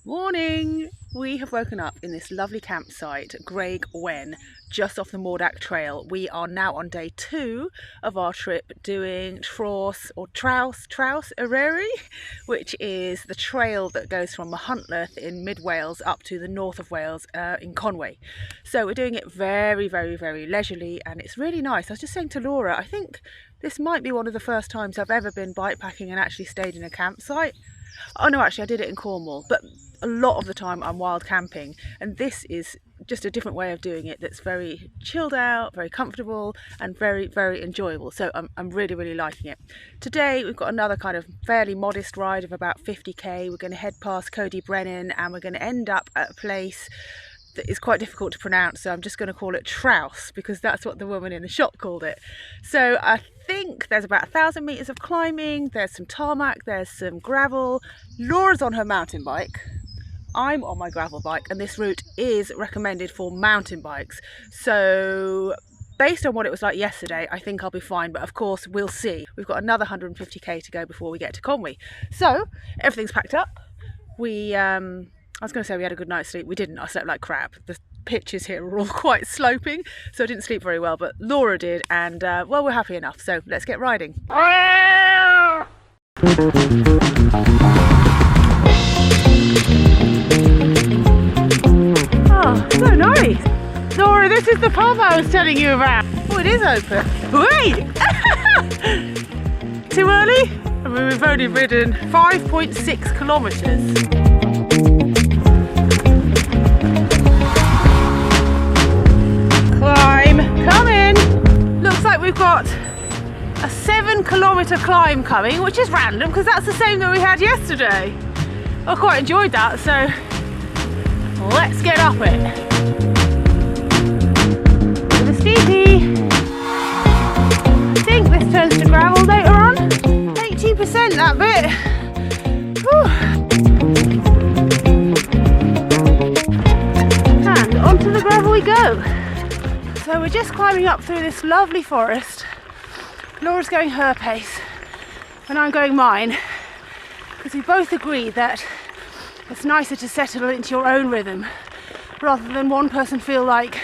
Morning! We have woken up in this lovely campsite, Graig Wen, just off the Mordack Trail. We are now on day 2 of our trip doing Traws Eryri, which is the trail that goes from Machynlleth in mid-Wales up to the north of Wales in Conway. So we're doing it very leisurely, and it's really nice. I was just saying to Laura, I think this might be one of the first times I've ever been bikepacking and actually stayed in a campsite. Oh no, actually I did it in Cornwall, but a lot of the time I'm wild camping, and this is just a different way of doing it that's very chilled out, very comfortable and very enjoyable. So I'm really liking it. Today we've got another kind of fairly modest ride of about 50k. We're going to head past Cody Brennan and we're going to end up at a place that is quite difficult to pronounce, so I'm just going to call it Traws because that's what the woman in the shop called it. So I think there's about 1,000 meters of climbing, there's some tarmac, there's some gravel. Laura's on her mountain bike, I'm on my gravel bike, and this route is recommended for mountain bikes. So based on what it was like yesterday, I think I'll be fine, but of course we'll see. We've got another 150k to go before we get to Conway. So everything's packed up. I was going to say we had a good night's sleep. We didn't. I slept like crap. The pitches here are all quite sloping, so I didn't sleep very well, but Laura did, and well, we're happy enough. So let's get riding. Oh, so nice. Laura, this is the pub I was telling you about. Oh, it is open. Wait! Too early? I mean, we've only ridden 5.6 kilometres. Climb coming! Looks like we've got a 7-kilometre climb coming, which is random because that's the same that we had yesterday. I quite enjoyed that, so let's get up it. With a steepy. I think this turns to gravel later on. 18% that bit. Whew. And onto the gravel we go. So we're just climbing up through this lovely forest. Laura's going her pace and I'm going mine, because we both agree that it's nicer to settle into your own rhythm rather than one person feel like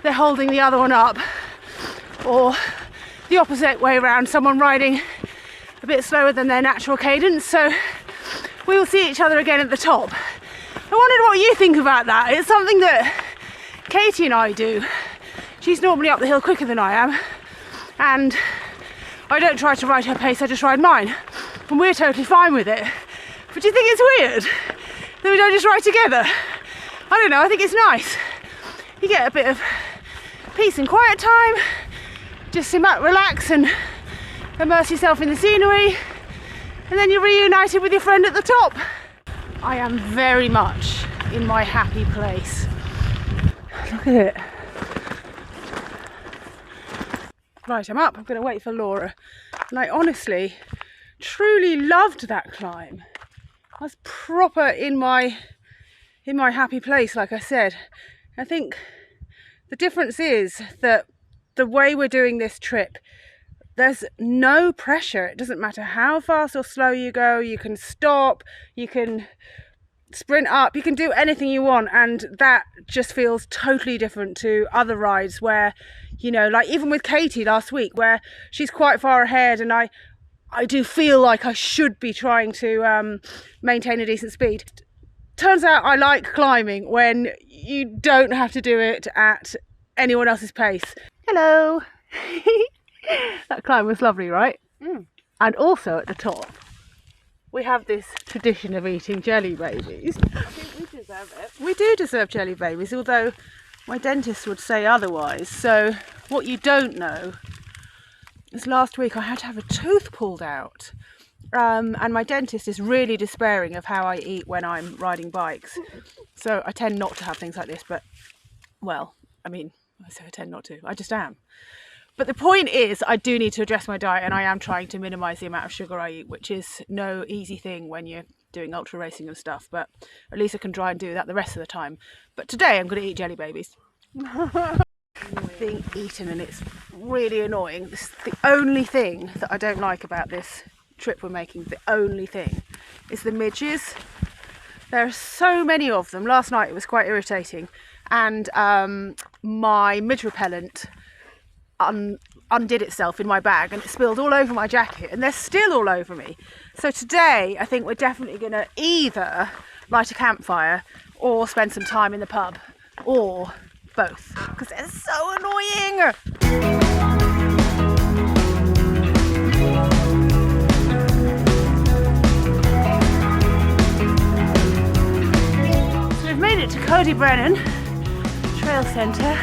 they're holding the other one up, or the opposite way around, someone riding a bit slower than their natural cadence. So we will see each other again at the top. I wondered what you think about that. It's something that Katie and I do. She's normally up the hill quicker than I am, and I don't try to ride her pace, I just ride mine, and we're totally fine with it. But do you think it's weird that we don't just ride together? I don't know, I think it's nice. You get a bit of peace and quiet time, just sit back, relax and immerse yourself in the scenery, and then you're reunited with your friend at the top. I am very much in my happy place. Look at it. Right, I'm up. I'm going to wait for Laura. And I honestly, truly loved that climb. I was proper in my happy place, like I said. I think the difference is that the way we're doing this trip, there's no pressure. It doesn't matter how fast or slow you go. You can stop, you can sprint up, you can do anything you want, and that just feels totally different to other rides where, you know, like even with Katie last week, where she's quite far ahead and I do feel like I should be trying to maintain a decent speed. Turns out I like climbing when you don't have to do it at anyone else's pace. Hello! That climb was lovely, right? And also at the top we have this tradition of eating jelly babies. I think we deserve it. We do deserve jelly babies, although my dentist would say otherwise. So what you don't know is last week I had to have a tooth pulled out. And my dentist is really despairing of how I eat when I'm riding bikes. So I tend not to have things like this, but, well, I mean, I say I tend not to, I just am. But the point is, I do need to address my diet, and I am trying to minimise the amount of sugar I eat, which is no easy thing when you're doing ultra racing and stuff, but at least I can try and do that the rest of the time. But today I'm going to eat jelly babies. Being eaten, and it's really annoying. This is the only thing that I don't like about this trip we're making. The only thing is the midges. There are so many of them. Last night it was quite irritating, and my midge repellent undid itself in my bag and it spilled all over my jacket, and they're still all over me. So today I think we're definitely going to either light a campfire or spend some time in the pub, or both, because they're so annoying. So we've made it to Cody Brennan Trail Centre,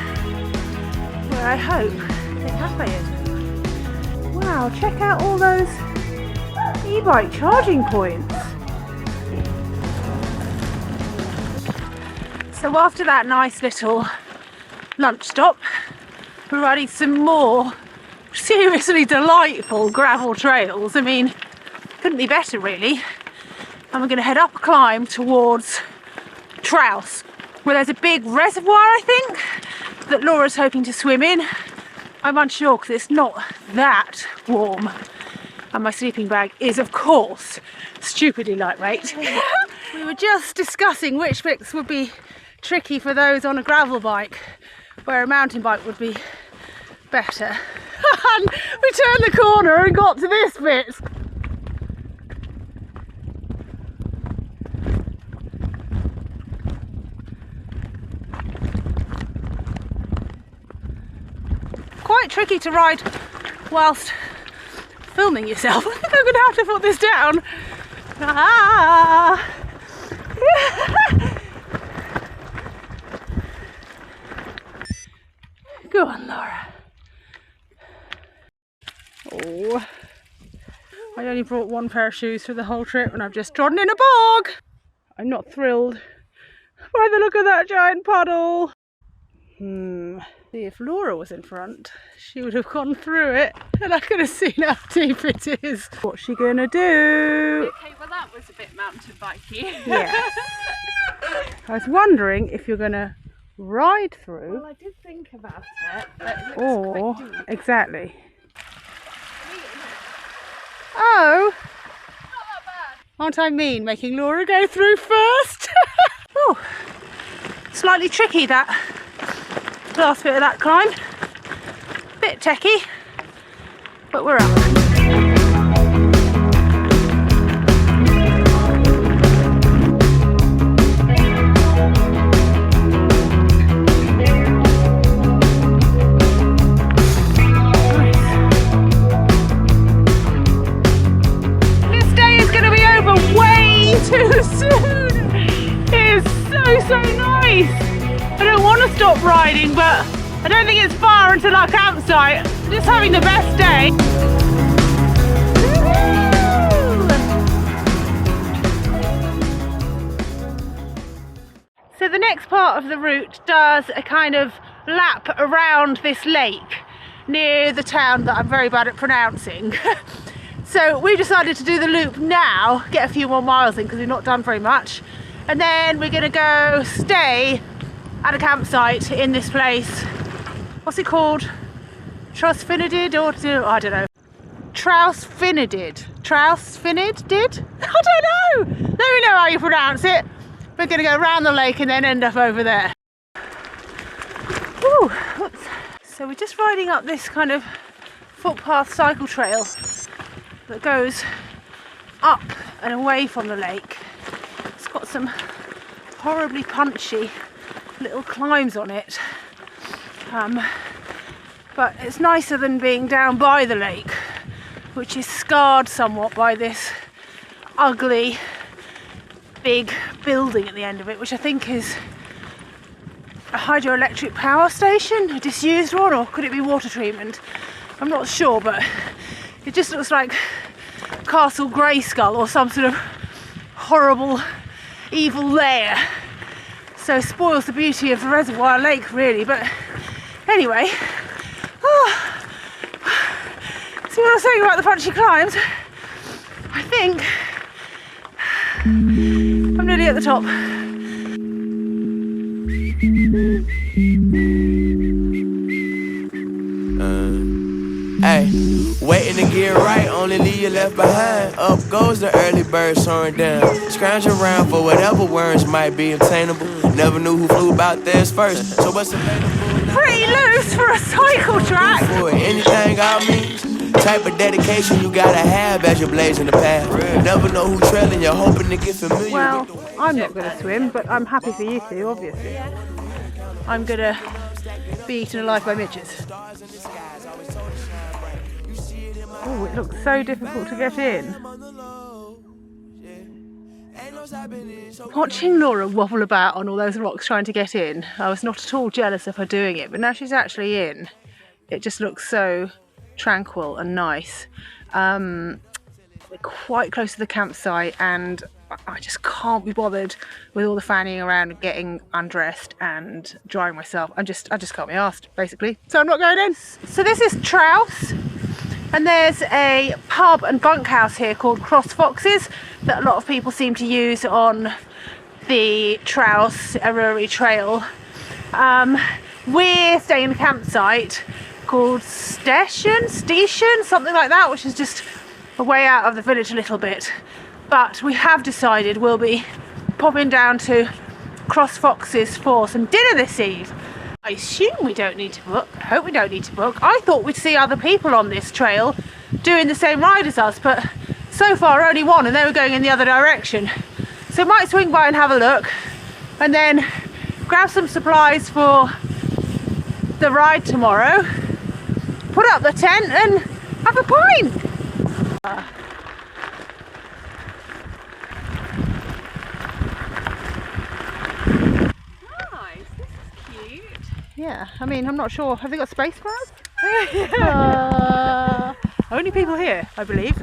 where I hope the cafe is. Wow, check out all those e-bike charging points. So after that nice little lunch stop, we're riding some more seriously delightful gravel trails. I mean, couldn't be better really. And we're going to head up a climb towards Traws, where there's a big reservoir, I think, that Laura's hoping to swim in. I'm unsure because it's not that warm, and my sleeping bag is, of course, stupidly lightweight. We were just discussing which bits would be tricky for those on a gravel bike, where a mountain bike would be better. And we turned the corner and got to this bit. Quite tricky to ride whilst filming yourself. I think I'm going to have to put this down. Ah. Go on, Laura. Oh, I only brought one pair of shoes for the whole trip and I've just trodden in a bog. I'm not thrilled by the look of that giant puddle. See, if Laura was in front, she would have gone through it and I could have seen how deep it is. What's she gonna do? Okay, well that was a bit mountain bikey. Yeah. I was wondering if you're gonna ride through. Well, I did think about it, but it looks or quite deep. exactly. Oh, Not that bad. aren't I mean making Laura go through first? Oh, slightly tricky that last bit of that climb. Bit techie, but we're up. This day is going to be over way too soon. It is so nice. I don't want to stop riding, but I don't think it's far until our campsite. I'm just having the best day. So the next part of the route does a kind of lap around this lake near the town that I'm very bad at pronouncing. So we decided to do the loop now, get a few more miles in because we've not done very much. And then we're going to go stay at a campsite in this place. What's it called? Traws Eryri, or I don't know. Traws Eryri. Traws Eryri? I don't know. Let me know how you pronounce it. We're going to go around the lake and then end up over there. Woo, whoops. So we're just riding up this kind of footpath cycle trail that goes up and away from the lake. It's got some horribly punchy little climbs on it, but it's nicer than being down by the lake, which is scarred somewhat by this ugly big building at the end of it, which I think is a hydroelectric power station, a disused one, or could it be water treatment? I'm not sure, but it just looks like Castle Grayskull or some sort of horrible evil lair. So spoils the beauty of the reservoir lake really, but anyway. Oh. See what I was saying about the punchy climbs? I think I'm nearly at the top. Ay, waiting to get right, only leave you left behind. Up goes the early bird soaring down. Scrounge around for whatever worms might be obtainable. Never knew who flew about theirs first. So what's available now? Pretty loose for a cycle track. For anything I mean. Type of dedication you gotta have as you're blazing the path. Never know who trailing, you're hoping to get familiar. Well, I'm not going to swim, but I'm happy for you two, obviously. I'm going to be eaten alive by midges. Oh, it looks so difficult to get in. Watching Laura wobble about on all those rocks trying to get in, I was not at all jealous of her doing it, but now she's actually in. It just looks so tranquil and nice. We're quite close to the campsite and I just can't be bothered with all the fanning around and getting undressed and drying myself. I just can't be asked, basically. So I'm not going in. So this is Traws, and there's a pub and bunkhouse here called Cross Foxes that a lot of people seem to use on the Traws Eryri trail. We're staying in a campsite called Station, something like that, which is just a way out of the village a little bit. But we have decided we'll be popping down to Cross Foxes for some dinner this eve. I assume we don't need to book. I hope we don't need to book. I thought we'd see other people on this trail doing the same ride as us, but so far only one, and they were going in the other direction. So might swing by and have a look, and then grab some supplies for the ride tomorrow, put up the tent and have a pint. Nice, this is cute. Yeah, I mean, I'm not sure. Have they got space for us? Only people here, I believe.